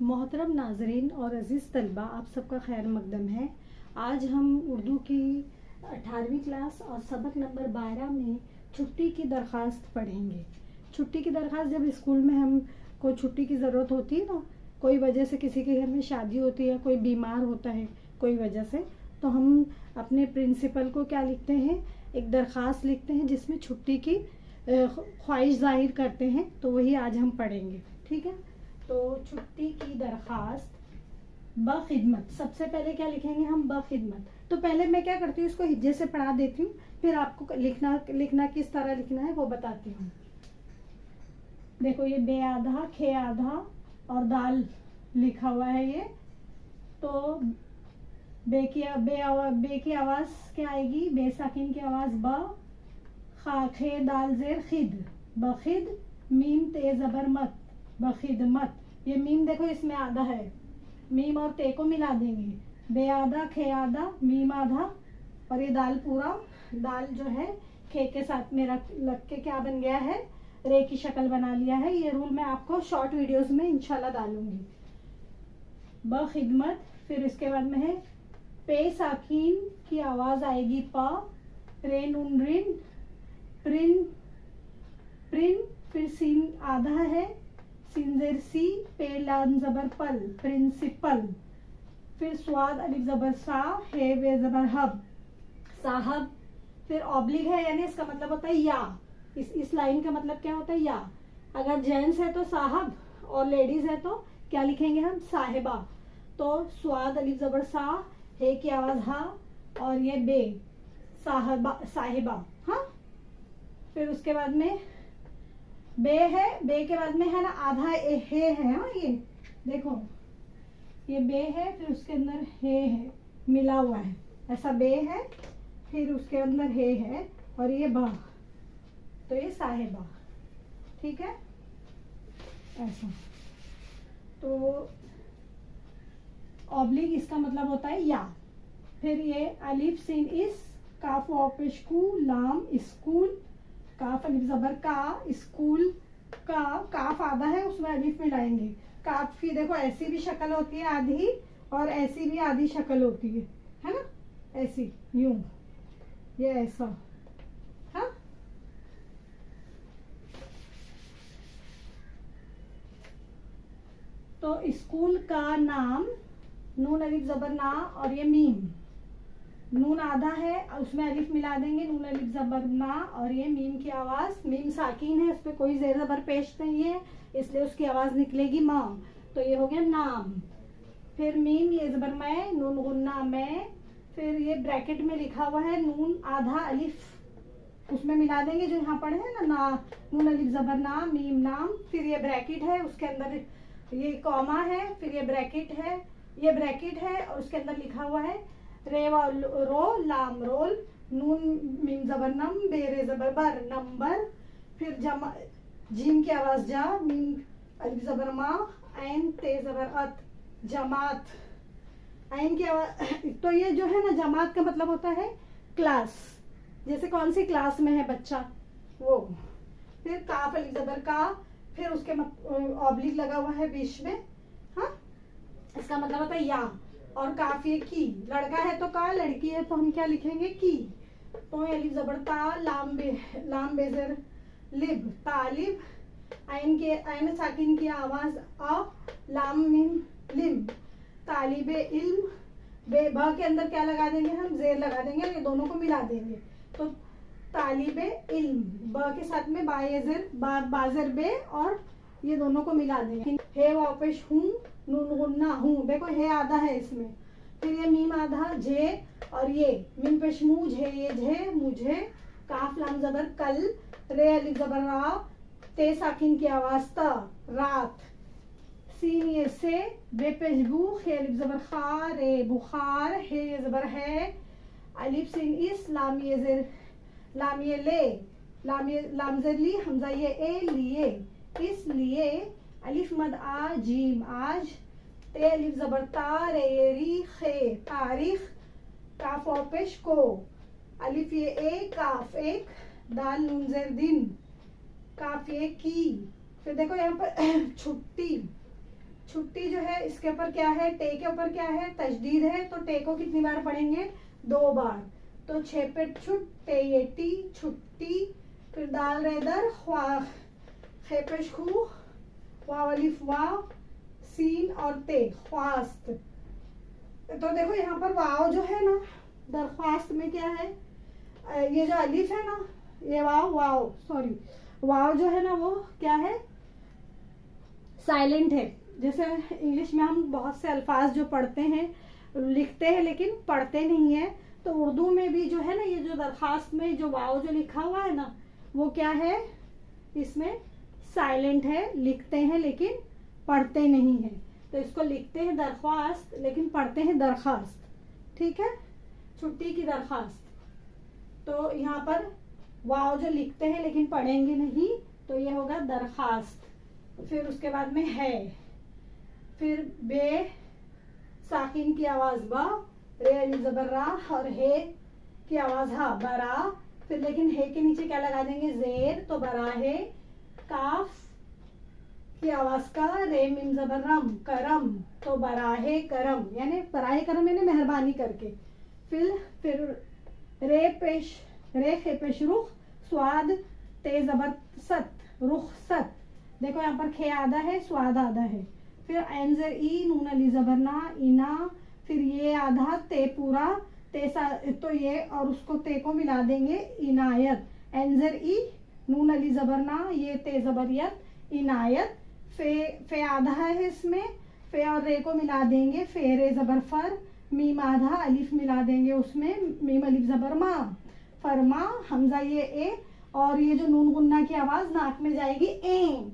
मोहतरम नाजरीन और अज़ीज़ तलबा, आप सबका खैर मकदम है। आज हम उर्दू की 18वीं क्लास और सबक नंबर 12 में छुट्टी की दरख्वास्त पढ़ेंगे। छुट्टी की दरख्वास्त, जब स्कूल में हम को छुट्टी की ज़रूरत होती है ना, कोई वजह से किसी के घर में शादी होती है, कोई बीमार होता है कोई वजह से, तो हम अपने प्रिंसिपल को क्या लिखते हैं, एक दरख्वास्त लिखते हैं जिसमें छुट्टी की ख्वाहिश जाहिर करते हैं। तो वही आज हम पढ़ेंगे, ठीक है। तो छुट्टी की दरख्वास्त बखिदमत, सबसे पहले क्या लिखेंगे हम, बखिदमत। तो पहले मैं क्या करती हूँ, इसको हिज्जे से पढ़ा देती हूँ, फिर आपको लिखना किस तरह लिखना है वो बताती हूँ। देखो, ये बे आधा, खे आधा और दाल लिखा हुआ है ये। तो बे की आवाज़ क्या आएगी, बे साकिन की आवाज़ ब, खा खे दाल जेर खिद, बखिद, मीम ते ज़बर मत, बखिदमत। ये मीम देखो इसमें आधा है, मीम और ते को मिला देंगे, बे आधा, खे आधा, मीम आधा, और ये दाल पूरा, दाल जो है खे के साथ मेरा लग के क्या बन गया है, रे की शक्ल बना लिया है। ये रूल मैं आपको शॉर्ट वीडियोस में इंशाल्लाह डालूंगी। बखिदमत। फिर इसके बाद में है पे साकिन की आवाज आएगी प, रे नून रिन, प्रिन प्रिन। फिर सीन आधा है, सिंजेर सी, पे लाम जबर पल, प्रिंसिपल। फिर स्वाद अलिफ जबर सा, हे वे जबर हब, साहब। फिर ऑब्लिग है, यानी इसका मतलब होता है या, इस लाइन का मतलब क्या होता है, या। अगर जेंट्स है तो साहब और लेडीज है तो क्या लिखेंगे हम, साहिबा। तो स्वाद अलिफ जबर सा, हे की आवाज हा, और ये बे, साहिबा साहिबा। हाँ, फिर उसके बाद में बे है, बे के बाद में है ना आधा हे है। हाँ, ये देखो, ये बे है, फिर उसके अंदर हे है, मिला हुआ है, ऐसा बे है, फिर उसके अंदर हे है, और ये बा, तो ये साहिबा, ठीक है, ऐसा। तो ऑब्लिक इसका मतलब होता है या। फिर ये अलिफ सिन इस, काफ वापिशकू, लाम स्कूल, काफ अलिफ जबर का, स्कूल का, काफ आधा है उसमें अलिफ मिलाएंगे। काफ की देखो ऐसी भी शक्ल होती है आधी, और ऐसी भी आधी शक्ल होती है ना, ऐसी यूं, ये ऐसा। हाँ, तो स्कूल का नाम, नून अलिफ जबर ना, और ये मीम, नून आधा है उसमें अलिफ मिला देंगे, नून अलिफ जबर ना, और ये मीम की आवाज, मीम साकिन है, उस पर कोई जेर जबर पेश नहीं है, इसलिए उसकी आवाज निकलेगी माँ, तो ये हो गया नाम। फिर मीम, ये जबर मैं, नून गुन्ना मैं। फिर ये ब्रैकेट में लिखा हुआ है, नून आधा अलिफ उसमें मिला देंगे, जो यहाँ पढ़े हैं ना, नून अलिफ जबर ना, मीम नाम। फिर ये ब्रैकेट है, उसके अंदर ये कॉमा है, फिर ये ब्रैकेट है, ये ब्रैकेट है, और उसके अंदर लिखा हुआ है रे वा रो, लाम रोल, नून मीम जबर नम, बेरे जबर बर, नंबर। फिर जमा, जीम की आवाज जा, मीम अलिफ जबर मा, ऐन ते जबर अत, जमात। ऐन की आवाज, तो ये जो है ना, जमात का मतलब होता है क्लास, जैसे कौन सी क्लास में है बच्चा, वो। फिर काफ अलिफ जबर का, फिर उसके ऑब्लिक लगा हुआ है बीच में। हाँ, इसका मतलब होता है या। और काफिए की, लड़का है तो का, लड़की है तो हम क्या लिखेंगे, की। तो अलिफ जबर ता, लाम बेजर लिब, तालिब। ऐन साकिन की आवाज अ, लाम मिम लिम, तालिबे इल्म। बे ब के अंदर क्या लगा देंगे हम, जेर लगा देंगे, ये दोनों को मिला देंगे, तो तालिबे इल्म। ब के साथ में बाजेर, बाजर बे, और ये दोनों को मिला देंगे। हे वापिश हूँ, नून गुन्ना हूँ, देखो हे आधा है इसमें। फिर ये मीम आधा, जे, और ये मीम पेश मुझे, ये झे मुझे। काफ लाम जबर कल, रे अलिफ जबर रा, ते साकिन की आवाज त, रात। सीन ये से, बे पेश बू, खे अलिफ जबर खा, रे बुखार, हे ये जबर है, अलिफ सिन इस, लाम ये जेर, लाम ये ले, लाम जेर ली, हमजा ये ए, लिए, इसलिए। अलिफ मद आ, जीम आज, ते अलिफ जबर ता, रे री, खे तारीख। काफ वापिश को, अलिफ ये ए, काफ एक, दाल नून जेर दिन, काफ ये की। फिर देखो यहाँ पर छुट्टी, छुट्टी जो है इसके ऊपर क्या है, टे के ऊपर क्या है, तशदीद है, तो टे को कितनी बार पढ़ेंगे, 2 बार। तो 6 पे छुट, टे ये टी, छुट्टी। फिर दाल रेदर, ख्वा, खे पेश खू, वाव अलिफ वाव, सीन और ते, ख्वास्त। तो देखो यहाँ पर वाव जो है ना, दरख्वास्त में क्या है, ये जो अलिफ है ना, ये वाव सॉरी, वाव जो है ना वो क्या है, साइलेंट है। जैसे इंग्लिश में हम बहुत से अल्फाज जो पढ़ते हैं, लिखते हैं लेकिन पढ़ते नहीं है, तो उर्दू में भी जो है ना, ये जो दरख्वास्त में जो वाव जो लिखा हुआ है ना, वो क्या है, इसमें साइलेंट है, लिखते हैं लेकिन पढ़ते नहीं है। तो इसको लिखते हैं दरख्वास्त लेकिन पढ़ते हैं दरखास्त। ठीक है, छुट्टी की दरखास्त। तो यहाँ पर वाव जो लिखते हैं लेकिन पढ़ेंगे नहीं, तो ये होगा दरखास्त। फिर उसके बाद में है, फिर बे साकिन की आवाज बा, रे अली जबर रा, और हे की आवाज हा, बरा। फिर लेकिन हे के नीचे क्या लगा देंगे, जेर, तो बरा है। काफ की आवाज का, रे मिम जबर रम, करम, तो बराहे करम, यानी बराहे करम यानी मेहरबानी करके। फिर रे पेश, रे खे पेश रुख, स्वाद, ते जबर सत, रुख सत। देखो यहाँ पर खे आधा है, स्वाद आधा है। फिर एंजर ई, नून अली जबर ना, इना। फिर ये आधा, ते पूरा, ते तो ये और उसको ते को मिला देंगे, इनायत। एंजर ई, नून अली जबर ना, ये ते जबरियत, इनायत। फे आधा है इसमें, फे और रे को मिला देंगे, फेरे जबर फर। मीम आधा, अलिफ मिला देंगे उसमें, मीम अलिफ जबर मा, फरमा। हमजा ये ए, और ये जो नून गुन्ना की आवाज नाक में जाएगी, ए,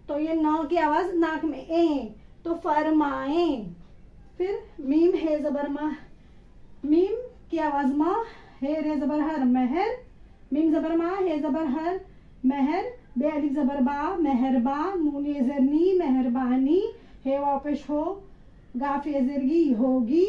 तो ये न की आवाज नाक में, ए, तो फरमाए। फिर मीम है जबर मा, मीम की आवाज मा, है रे जबर हर, महर। मीम जबर मा, है जबर हर, महर। बे अलिफ जबर बा, मेहरबा। नून ये जरनी, मेहरबानी। है वापस हो, गाफ ये जरगी, होगी।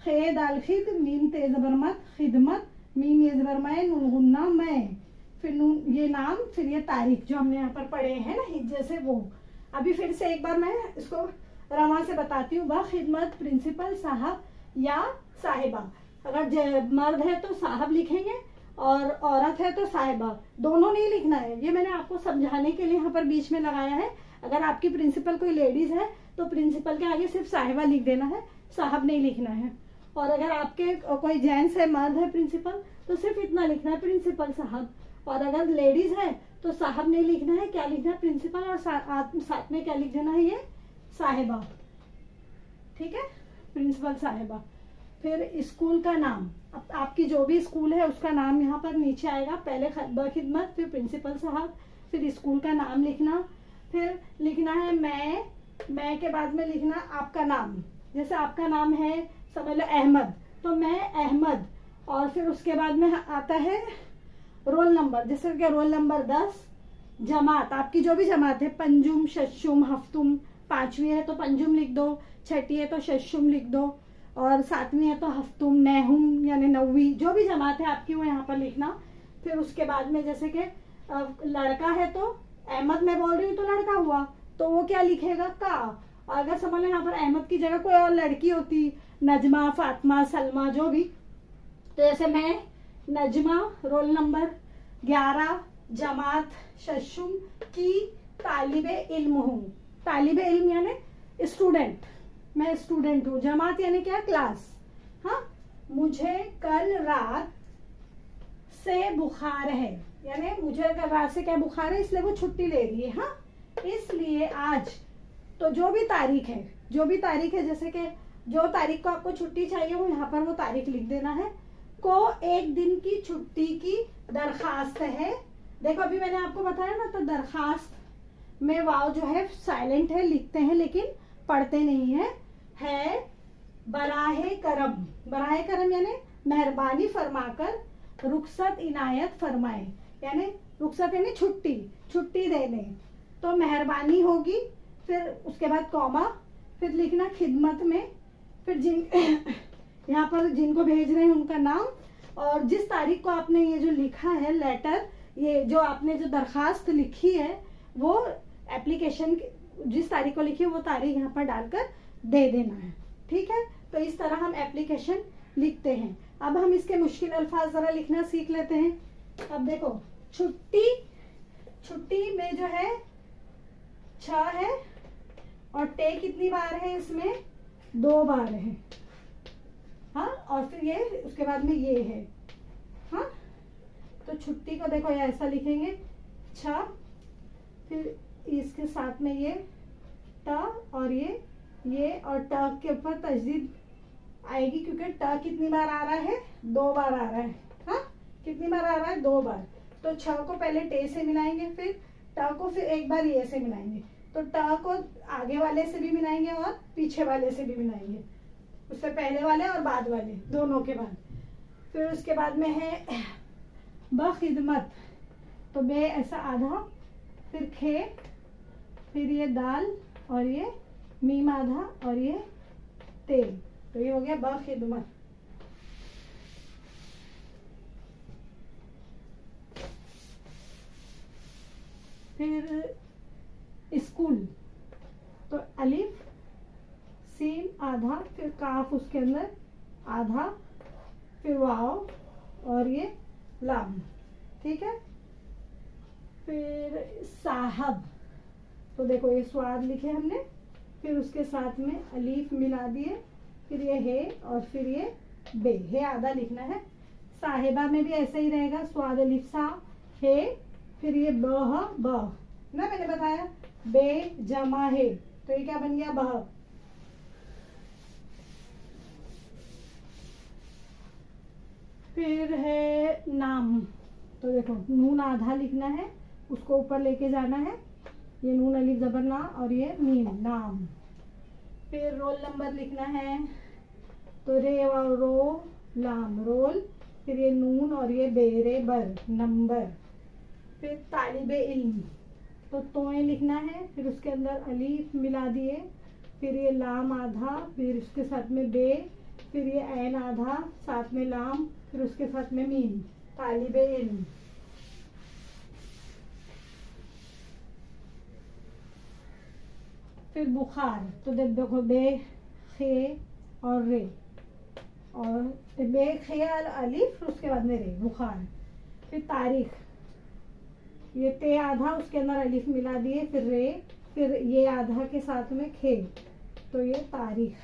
खे दाल खिद, मीम ते जबर मत, खिदमत। मीम ये जबर मैं, नून गुन्ना मैं। फिर नून ये नाम, फिर ये तारीख जो हमने यहाँ पर पढ़े हैं ना हिज्जे से, वो अभी फिर से एक बार मैं इसको रमा से बताती हूँ। बा खिदमत, प्रिंसिपल, साहब या साहिबा। अगर मर्द है तो साहब लिखेंगे और औरत है तो साहिबा, दोनों नहीं लिखना है। ये मैंने आपको समझाने के लिए यहाँ पर बीच में लगाया है। अगर आपकी प्रिंसिपल कोई लेडीज है तो प्रिंसिपल के आगे सिर्फ साहिबा लिख देना है, साहब नहीं लिखना है। और अगर आपके कोई जेंट्स है, मर्द है प्रिंसिपल, तो सिर्फ इतना लिखना है, प्रिंसिपल साहब। और अगर लेडीज है तो साहब नहीं लिखना है, क्या लिखना है, प्रिंसिपल, और साथ में क्या लिख देना है, ये साहिबा। ठीक है, प्रिंसिपल साहिबा। फिर स्कूल का नाम, अब आपकी जो भी स्कूल है उसका नाम यहाँ पर नीचे आएगा। पहले खिदमत, फिर प्रिंसिपल साहब, फिर स्कूल का नाम लिखना। फिर लिखना है मैं के बाद में लिखना आपका नाम। जैसे आपका नाम है समझ लो अहमद, तो मैं अहमद। और फिर उसके बाद में आता है रोल नंबर, जैसे कि रोल नंबर 10। जमात, आपकी जो भी जमात है, पंजुम, शशुम, हफ्तुम। 5वीं है तो पंजुम लिख दो, 6ठी है तो शशुम लिख दो, और 7वीं है तो हफ्तुम, नहुम यानी 9वीं, जो भी जमात है आपकी वो यहाँ पर लिखना। फिर उसके बाद में जैसे कि लड़का है तो अहमद मैं बोल रही हूँ तो लड़का हुआ, तो वो क्या लिखेगा, का। और अगर समझ लो यहाँ पर अहमद की जगह कोई और लड़की होती, नजमा, फातिमा, सलमा, जो भी, तो जैसे मैं नजमा, रोल नंबर 11, जमात शशुम की तालिबे इल्म हूँ। तालिबे इल्म यानी स्टूडेंट, मैं स्टूडेंट हूँ। जमात यानी क्या, क्लास। हाँ, मुझे कल रात से बुखार है, यानी मुझे कल रात से क्या बुखार है, इसलिए वो छुट्टी ले रही है। हाँ, इसलिए आज, तो जो भी तारीख है, जैसे कि जो तारीख को आपको छुट्टी चाहिए वो यहाँ पर वो तारीख लिख देना है। को एक दिन की छुट्टी की दरखास्त है। देखो अभी मैंने आपको बताया ना, तो दरखास्त में वाव जो है साइलेंट है, लिखते हैं लेकिन पढ़ते नहीं है। बराहे करम यानी मेहरबानी फरमाकर, रुखसत इनायत फरमाए, यानी रुखसत यानी छुट्टी देने, तो मेहरबानी होगी। फिर उसके बाद कॉमा, फिर लिखना खिदमत में, फिर यहाँ पर जिनको भेज रहे हैं उनका नाम, और जिस तारीख को आपने ये जो लिखा है लेटर, ये जो आपने जो दरखास्त लिखी है वो एप्लीकेशन जिस तारीख को लिखी है वो तारीख यहाँ पर डालकर दे देना है। ठीक है, तो इस तरह हम एप्लीकेशन लिखते हैं। अब हम इसके मुश्किल अल्फाज जरा लिखना सीख लेते हैं। अब देखो, छुट्टी, छुट्टी में जो है 6 है और टे कितनी बार है इसमें, 2 बार है। हाँ, और फिर ये उसके बाद में ये है। हाँ, तो छुट्टी को देखो ये ऐसा लिखेंगे 6, फिर इसके साथ में ये ट और ये और ट के ऊपर तजदीद आएगी क्योंकि ट कितनी बार आ रहा है, 2 बार आ रहा है। हाँ, कितनी बार आ रहा है, 2 बार। तो 6 को पहले टे से मिलाएंगे, फिर ट को फिर एक बार ये से मिलाएंगे। तो ट को आगे वाले से भी मिलाएंगे और पीछे वाले से भी मिलाएंगे, उससे पहले वाले और बाद वाले दोनों के बाद। फिर उसके बाद में है बखिदमत, तो बे ऐसा आधा, फिर खे, फिर ये दाल और ये मीम आधा और ये तेल, तो ये हो गया बखिदमत। फिर स्कूल, तो अलिफ सीन आधा, फिर काफ उसके अंदर आधा, फिर वाव और ये लाम। ठीक है, फिर साहब, तो देखो ये स्वाद लिखे हमने, फिर उसके साथ में अलीफ मिला दिए, फिर ये है और फिर ये बे, है आधा लिखना है। साहिबा में भी ऐसा ही रहेगा, स्वाद अलीफ सा है, फिर ये बह बह ना, मैंने बताया बे जमा है, तो ये क्या बन गया, बह। फिर है नाम, तो देखो नून आधा लिखना है, उसको ऊपर लेके जाना है, ये नून अलिफ जबर ना और ये मीम, नाम। फिर रोल नंबर लिखना है, तो रे और रो लाम, रोल, फिर ये नून और ये बेरे बर, नंबर। फिर तालिबे इल्म, तो तोए लिखना है, फिर उसके अंदर अलीफ मिला दिए, फिर ये लाम आधा, फिर उसके साथ में बे, फिर ये ऐन आधा, साथ में लाम, फिर उसके साथ में मीम, तालिबे इल्म। फिर बुखार, तो देखो बे खे और रे, और बे खे अलिफ, फिर उसके बाद में रे, बुखार। फिर तारीख, ये ते आधा, उसके अंदर अलिफ मिला दिए, फिर रे, फिर ये आधा के साथ में खे, तो ये तारीख।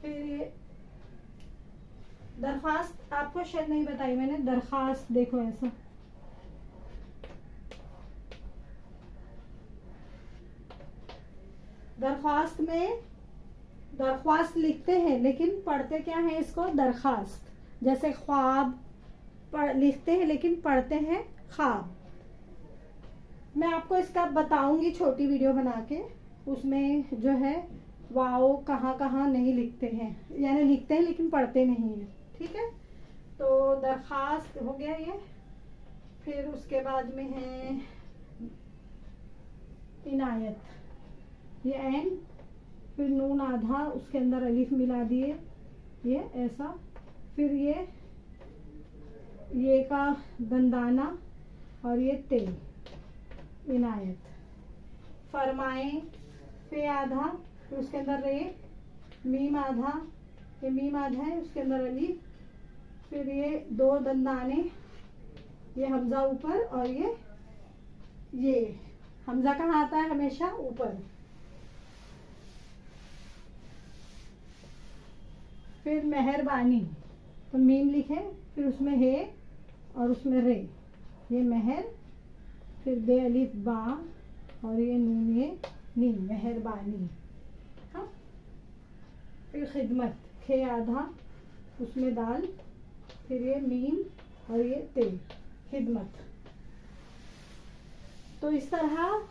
फिर ये दरख्वास्त, आपको शायद नहीं बताई मैंने, दरख्वास्त देखो ऐसा, दरख्वास्त में दरख्वास्त लिखते हैं लेकिन पढ़ते क्या है इसको, दरखास्त। जैसे ख्वाब लिखते हैं लेकिन पढ़ते हैं ख्वाब। मैं आपको इसका बताऊंगी छोटी वीडियो बना के, उसमें जो है वाओ कहाँ कहाँ नहीं लिखते हैं, यानी लिखते हैं लेकिन पढ़ते नहीं हैं। ठीक है, तो दरखास्त हो गया ये। फिर उसके बाद में है इनायत, ये एन, फिर नून आधा, उसके अंदर अलीफ मिला दिए, ये ऐसा, फिर ये का दंदाना और ये ते, इनायत। फरमाए, फे आधा, फिर उसके अंदर रे, मीम आधा, ये मीम आधा है, उसके अंदर अलीफ, फिर ये 2 दंदाने, ये हमजा ऊपर और ये हमजा कहाँ आता है, हमेशा ऊपर। फिर मेहरबानी, तो मीम लिखे, फिर उसमें है और उसमें रे, ये मेहर, फिर बे अलिफ बा और ये नून ये नीम, मेहरबानी। हाँ, फिर खिदमत, खे आधा, उसमें दाल, फिर ये मीम और ये ते, खिदमत। तो इस तरह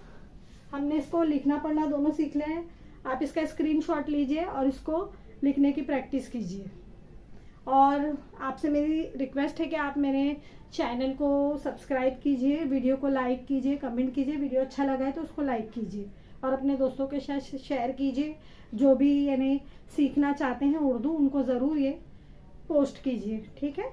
हमने इसको लिखना पढ़ना दोनों सीख लिया है। आप इसका स्क्रीनशॉट लीजिए और इसको लिखने की प्रैक्टिस कीजिए। और आपसे मेरी रिक्वेस्ट है कि आप मेरे चैनल को सब्सक्राइब कीजिए, वीडियो को लाइक कीजिए, कमेंट कीजिए, वीडियो अच्छा लगा है तो उसको लाइक कीजिए और अपने दोस्तों के साथ शेयर कीजिए। जो भी यानी सीखना चाहते हैं उर्दू, उनको ज़रूर ये पोस्ट कीजिए। ठीक है।